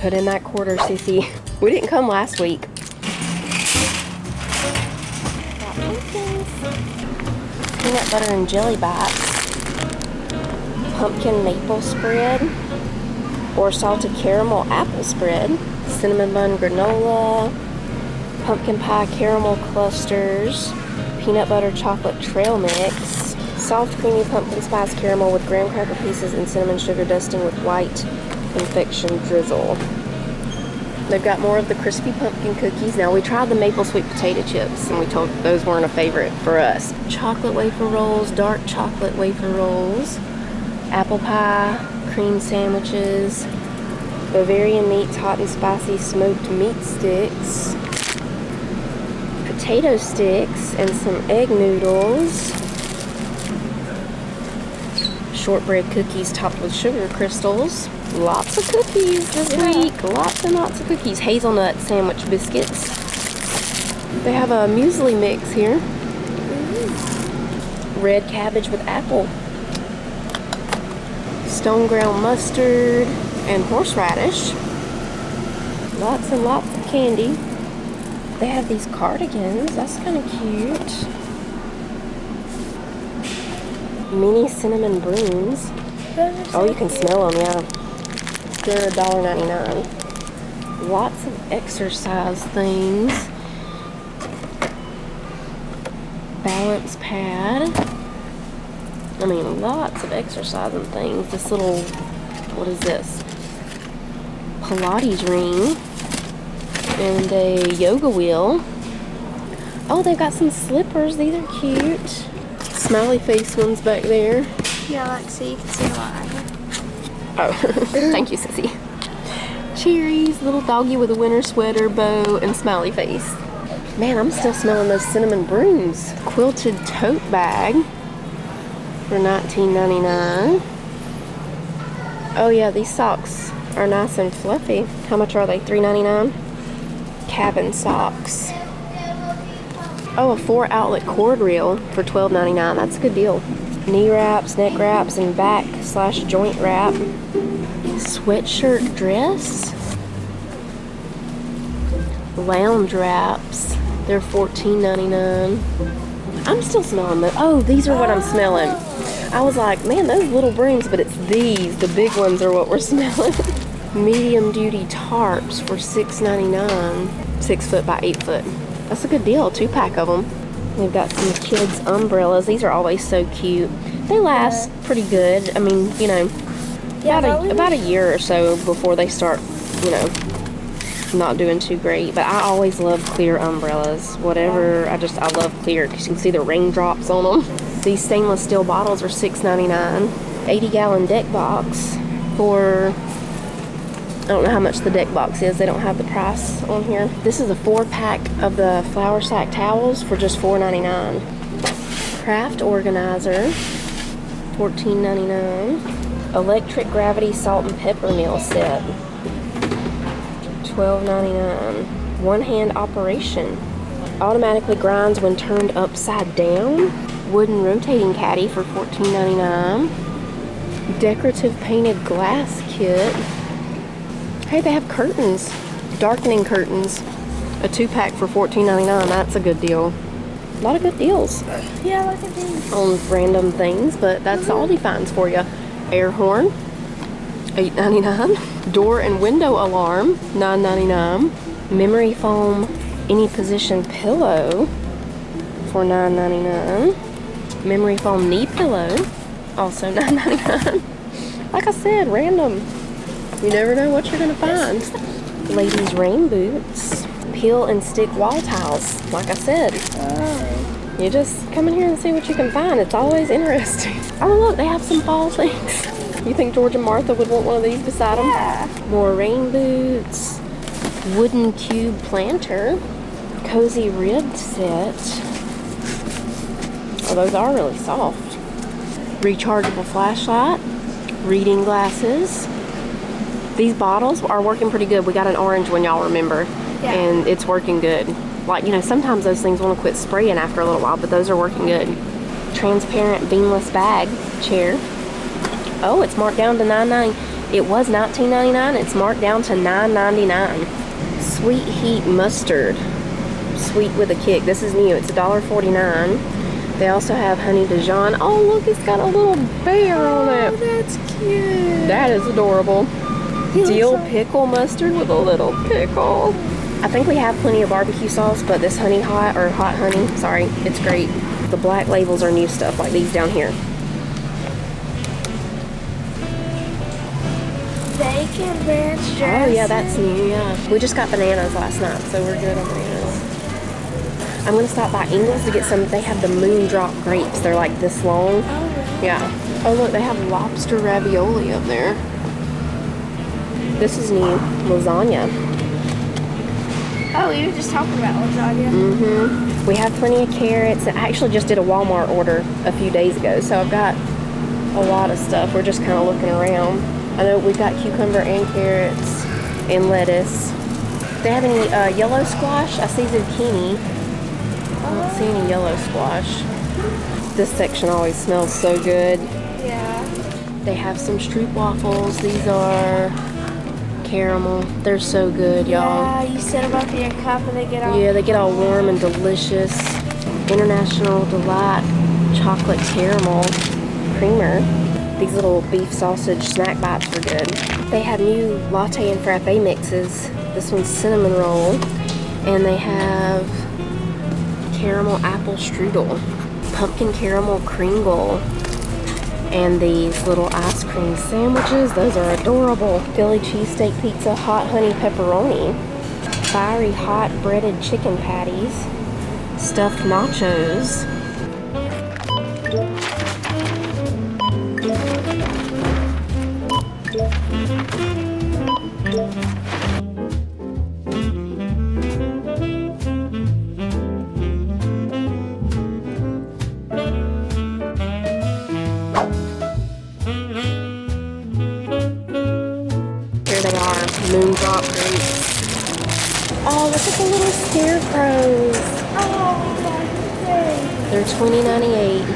Put in that quarter, sissy. We didn't come last week. Got pumpkins. Peanut butter and jelly bites. Pumpkin maple spread. Or salted caramel apple spread. Cinnamon bun granola. Pumpkin pie caramel clusters. Peanut butter chocolate trail mix. Soft creamy pumpkin spice caramel with graham cracker pieces and cinnamon sugar dusting with white confection drizzle. They've got more of the crispy pumpkin cookies. Now we tried the maple sweet potato chips and we told those weren't a favorite for us. Chocolate wafer rolls, dark chocolate wafer rolls, apple pie, cream sandwiches, Bavarian meats, hot and spicy smoked meat sticks, potato sticks, and some egg noodles. Shortbread cookies topped with sugar crystals. Lots of cookies this week. Lots and lots of cookies. Hazelnut sandwich biscuits. They have a muesli mix here. Red cabbage with apple. Stone ground mustard and horseradish. Lots and lots of candy. They have these cardigans. That's kind of cute. Mini cinnamon brooms. Oh, you can smell them, yeah. They're $1.99. Lots of exercise things. Balance pad. I mean, lots of exercising things. This little, what is this? Pilates ring. And a yoga wheel. Oh, they've got some slippers. These are cute. Smiley face ones back there. Yeah, like so you can see what I have. Oh, thank you, sissy. Cherries, little doggy with a winter sweater, bow, and smiley face. Man, I'm still smelling those cinnamon brooms. Quilted tote bag for $19.99. Oh yeah, these socks are nice and fluffy. How much are they? $3.99? Cabin socks. Oh, a 4-outlet cord reel for $12.99. That's a good deal. Knee wraps, neck wraps, and back/joint wrap. Sweatshirt dress. Lounge wraps. They're $14.99. I'm still smelling them. Oh, these are what I'm smelling. I was like, man, those little brooms, but it's these. The big ones are what we're smelling. Medium duty tarps for $6.99. 6 foot by 8 foot. That's a good deal, 2-pack of them. They've got some kids' umbrellas. These are always so cute. They last pretty good. I mean, you know, about a year or so before they start, you know, not doing too great. But I always love clear umbrellas. Whatever, I love clear because you can see the raindrops on them. These stainless steel bottles are $6.99. 80-gallon deck box for, I don't know how much the deck box is. They don't have the price on here. This is a 4-pack of the flour sack towels for just $4.99. Craft organizer, $14.99. Electric gravity salt and pepper meal set, $12.99. One-hand operation. Automatically grinds when turned upside down. Wooden rotating caddy for $14.99. Decorative painted glass kit. Hey, they have curtains. Darkening curtains. A 2-pack for $14.99. That's a good deal. A lot of good deals. Yeah, look at these. On random things, but that's Aldi finds for you. Air horn, $8.99. Door and window alarm, $9.99. Memory foam any position pillow for $9.99. Memory foam knee pillow, also $9.99. Like I said, random. You never know what you're gonna find. Ladies' rain boots. Peel and stick wall tiles. Like I said. You just come in here and see what you can find. It's always interesting. Oh look, they have some fall things. You think George and Martha would want one of these beside them? Yeah. More rain boots. Wooden cube planter. Cozy ribbed set. Oh, those are really soft. Rechargeable flashlight. Reading glasses. These bottles are working pretty good. We got an orange one, y'all remember. Yeah. And it's working good. Like, you know, sometimes those things want to quit spraying after a little while, but those are working good. Transparent beanless bag chair. Oh, it's marked down to $9.90. It was $19.99. It's marked down to $9.99. Sweet Heat Mustard. Sweet with a kick. This is new. It's $1.49. They also have Honey Dijon. Oh, look, it's got a little bear on it. Oh, that's cute. That is adorable. Dill pickle mustard with a little pickle. I think we have plenty of barbecue sauce, but this honey hot, or hot honey, sorry, it's great. The black labels are new stuff, like these down here. Bacon ranch dressing. Oh yeah, that's new, yeah. We just got bananas last night, so we're good on bananas. I'm gonna stop by Ingles to get some. They have the moondrop grapes. They're like this long. Oh, really? Yeah. Oh look, they have lobster ravioli up there. This is new. Lasagna. Oh, you were just talking about lasagna. Mm-hmm. We have plenty of carrots. I actually just did a Walmart order a few days ago, so I've got a lot of stuff. We're just kind of looking around. I know we've got cucumber and carrots and lettuce. Do they have any yellow squash? I see zucchini. I don't see any yellow squash. This section always smells so good. Yeah. They have some Stroop waffles. These are caramel. They're so good, y'all. Yeah, you set them up in your cup and they get all... Yeah, they get all warm and delicious. International Delight Chocolate Caramel Creamer. These little beef sausage snack bites are good. They have new latte and frappe mixes. This one's cinnamon roll. And they have caramel apple strudel, pumpkin caramel kringle, and these little ice cream sandwiches. Those are adorable. Philly cheesesteak pizza, hot honey pepperoni, fiery hot breaded chicken patties, stuffed nachos. Moondrop grapes. Oh, look at the little scarecrows. Oh, that's They're $20.98.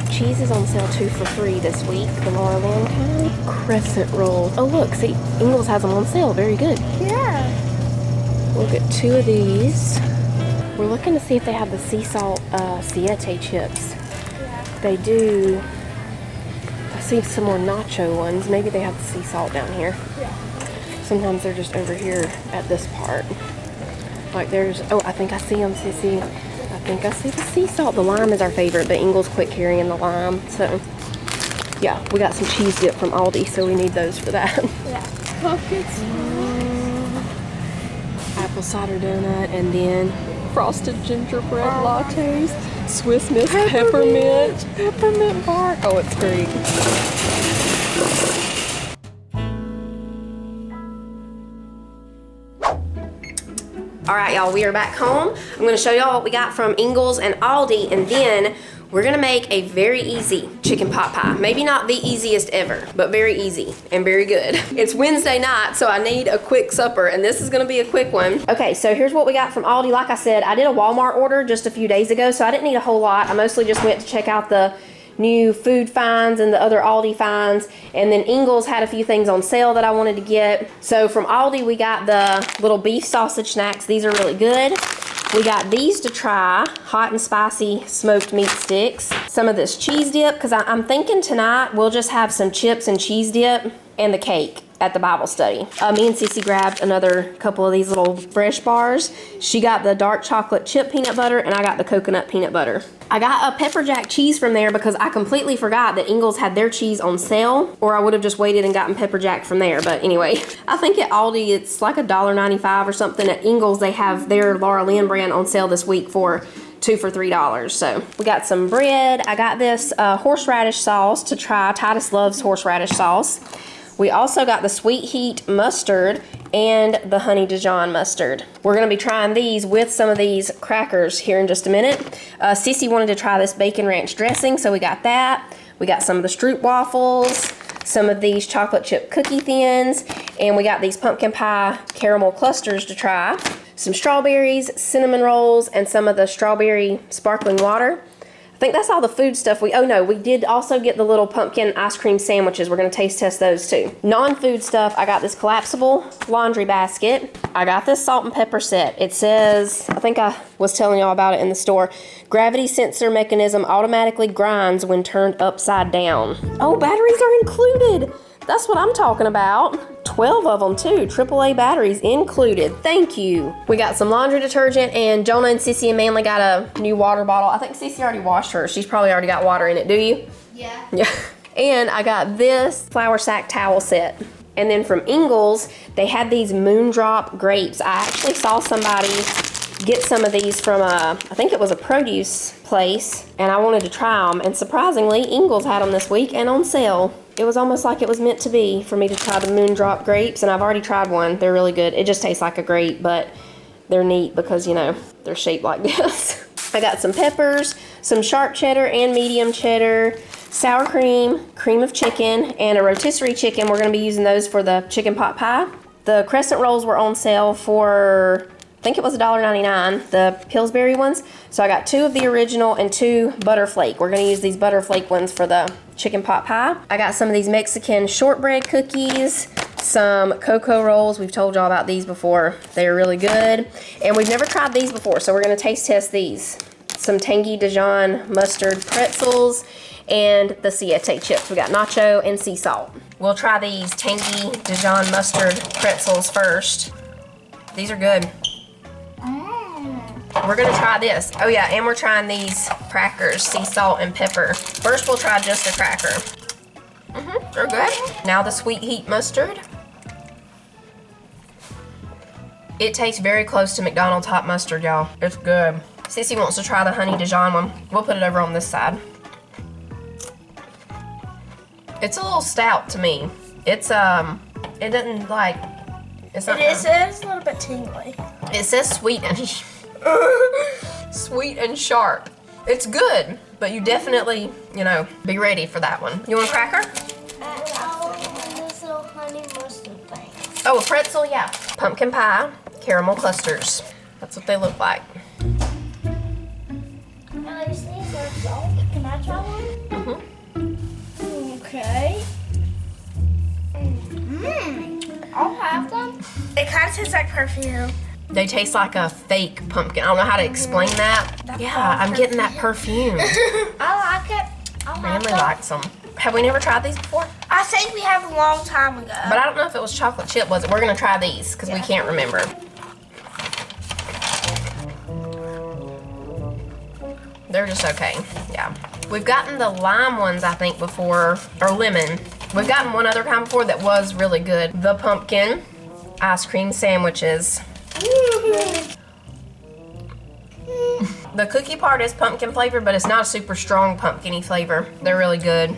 Cheese is on sale 2 for $3 this week. The Laura Lynn kind. Crescent rolls. Oh, look, see, Ingles has them on sale. Very good. Yeah. We'll get 2 of these. We're looking to see if they have the sea salt siete chips. Yeah. They do. I see some more nacho ones. Maybe they have the sea salt down here. Yeah. Sometimes they're just over here at this part. Like there's, oh, I think I see them, Sissy. I think I see the sea salt. The lime is our favorite, but Ingles quit carrying the lime. So, yeah, we got some cheese dip from Aldi, so we need those for that. Yeah. Pumpkins. Apple cider donut, and then frosted gingerbread lattes. Swiss Miss peppermint bark. Oh, it's great. All right, y'all, we are back home. I'm gonna show y'all what we got from Ingles and Aldi, and then we're gonna make a very easy chicken pot pie. Maybe not the easiest ever, but very easy and very good. It's Wednesday night, so I need a quick supper, and this is gonna be a quick one. Okay, so here's what we got from Aldi. Like I said, I did a Walmart order just a few days ago, so I didn't need a whole lot. I mostly just went to check out the new food finds and the other Aldi finds, and then Ingles had a few things on sale that I wanted to get. So from Aldi, we got the little beef sausage snacks. These are really good. We got these to try, hot and spicy smoked meat sticks. Some of this cheese dip, because I'm thinking tonight we'll just have some chips and cheese dip and the cake at the Bible study. Me and Cece grabbed another couple of these little fresh bars. She got the dark chocolate chip peanut butter, and I got the coconut peanut butter. I got a pepper jack cheese from there because I completely forgot that Ingles had their cheese on sale, or I would have just waited and gotten pepper jack from there. But anyway, I think at Aldi it's like $1.95 or something. At Ingles they have their Laura Lynn brand on sale this week for 2 for $3. So we got some bread. I got this horseradish sauce to try. Titus loves horseradish sauce. We also got the Sweet Heat mustard and the Honey Dijon mustard. We're gonna be trying these with some of these crackers here in just a minute. Cece wanted to try this bacon ranch dressing, so we got that. We got some of the Stroop waffles, some of these chocolate chip cookie thins, and we got these pumpkin pie caramel clusters to try. Some strawberries, cinnamon rolls, and some of the strawberry sparkling water. I think that's all the food stuff oh no, we did also get the little pumpkin ice cream sandwiches. We're gonna taste test those too. Non-food stuff, I got this collapsible laundry basket. I got this salt and pepper set. It says, I think I was telling y'all about it in the store, gravity sensor mechanism automatically grinds when turned upside down. Oh, batteries are included. That's what I'm talking about. 12 of them too, AAA batteries included. Thank you. We got some laundry detergent, and Jonah and Sissy and Manly got a new water bottle. I think Sissy already washed hers. She's probably already got water in it, do you? Yeah. Yeah. And I got this flour sack towel set. And then from Ingles, they had these moondrop grapes. I actually saw somebody get some of these from I think it was a produce place, and I wanted to try them, and surprisingly, Ingles had them this week and on sale. It was almost like it was meant to be for me to try the moondrop grapes, and I've already tried one. They're really good. It just tastes like a grape, but they're neat because, you know, they're shaped like this. I got some peppers, some sharp cheddar and medium cheddar, sour cream, cream of chicken, and a rotisserie chicken. We're going to be using those for the chicken pot pie. The Crescent rolls were on sale for, I think it was $1.99, the Pillsbury ones. So I got 2 of the original and 2 Butterflake. We're going to use these Butterflake ones for the chicken pot pie. I got some of these Mexican shortbread cookies, some cocoa rolls. We've told y'all about these before. They're really good. And we've never tried these before, so we're going to taste test these. Some tangy Dijon mustard pretzels and the siete chips. We got nacho and sea salt. We'll try these tangy Dijon mustard pretzels first. These are good. We're gonna try this. Oh yeah, and we're trying these crackers, sea salt and pepper. First we'll try just the cracker. They're good. Now the sweet heat mustard. It tastes very close to McDonald's hot mustard, y'all. It's good. Sissy wants to try the honey Dijon one. We'll put it over on this side. It's a little stout to me. It's it doesn't like, it's not. It is a little bit tingly. It says sweet and sweet and sharp. It's good, but you definitely, you know, be ready for that one. You want a cracker? This little honey mustard thing. Oh, a pretzel, yeah. Pumpkin pie, caramel clusters. That's what they look like. These are salt. Can I try one? Okay. I'll have them. It kind of tastes like perfume. They taste like a fake pumpkin. I don't know how to explain that. Yeah, I'm getting that perfume. I like it. Manly likes them. Have we never tried these before? I think we have a long time ago. But I don't know if it was chocolate chip, was it? We're gonna try these because we can't remember. They're just okay, yeah. We've gotten the lime ones, I think, before, or lemon. We've gotten one other kind before that was really good. The pumpkin ice cream sandwiches. The cookie part is pumpkin flavored, but it's not a super strong pumpkin-y flavor. They're really good.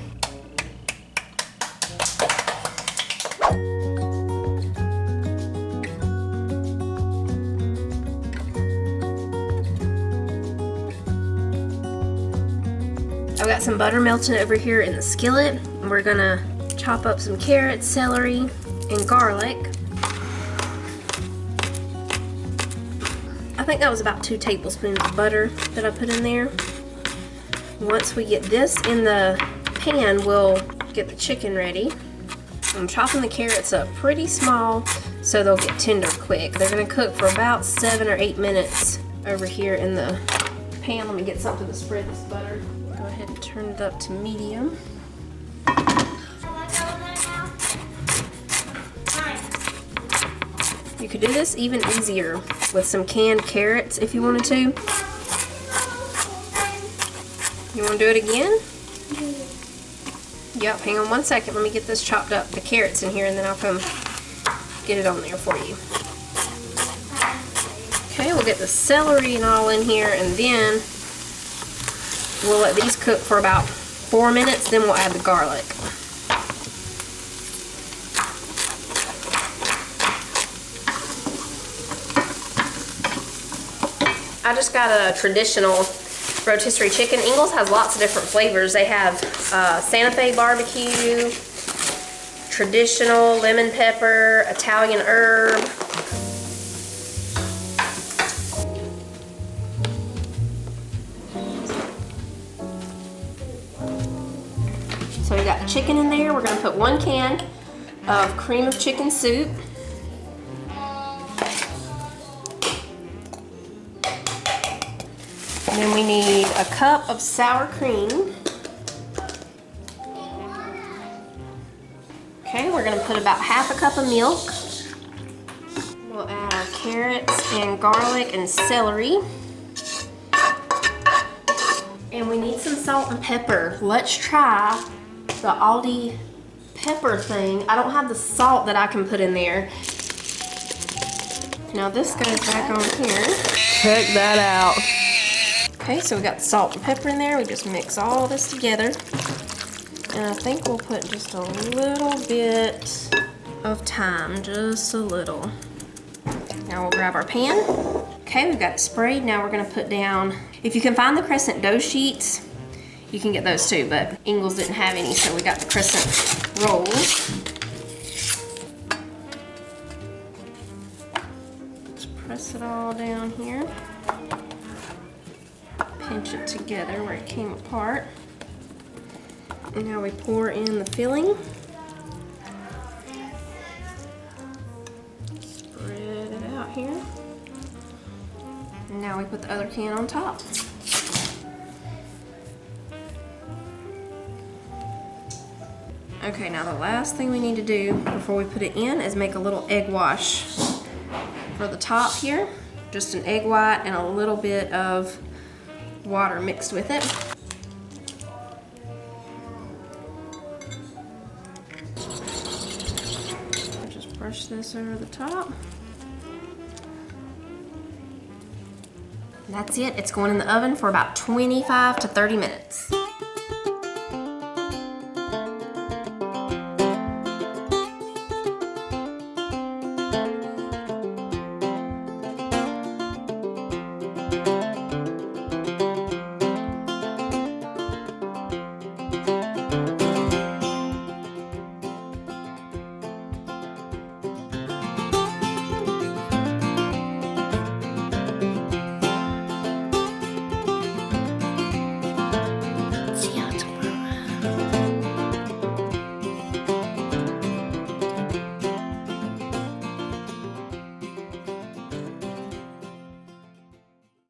I've got some butter melting over here in the skillet. We're gonna chop up some carrots, celery, and garlic. I think that was about 2 tablespoons of butter that I put in there. Once we get this in the pan, we'll get the chicken ready. I'm chopping the carrots up pretty small so they'll get tender quick. They're gonna cook for about 7 or 8 minutes over here in the pan. Let me get something to spread this butter. Go ahead and turn it up to medium. You could do this even easier with some canned carrots if you wanted to. You want to do it again? Yep, hang on one second. Let me get this chopped up, the carrots in here, and then I'll come get it on there for you. Okay, we'll get the celery and all in here, and then we'll let these cook for about 4 minutes, then we'll add the garlic. I just got a traditional rotisserie chicken. Ingles has lots of different flavors. They have Santa Fe barbecue, traditional lemon pepper, Italian herb. got the chicken in there. We're gonna put 1 can of cream of chicken soup. And then we need a cup of sour cream. Okay, we're gonna put about half a cup of milk. We'll add our carrots and garlic and celery. And we need some salt and pepper. Let's try the Aldi pepper thing. I don't have the salt that I can put in there. Now this goes back on here. Check that out. Okay, so we got the salt and pepper in there. We just mix all this together. And I think we'll put just a little bit of thyme, just a little. Now we'll grab our pan. Okay, we've got it sprayed. Now we're gonna put down, if you can find the Crescent dough sheets, you can get those too, but Ingles didn't have any, so we got the Crescent rolls. Just press it all down here. Pinch it together where it came apart. And now we pour in the filling. Spread it out here. And now we put the other can on top. Okay, now the last thing we need to do before we put it in is make a little egg wash for the top here. Just an egg white and a little bit of water mixed with it. Just brush this over the top. And that's it. It's going in the oven for about 25 to 30 minutes.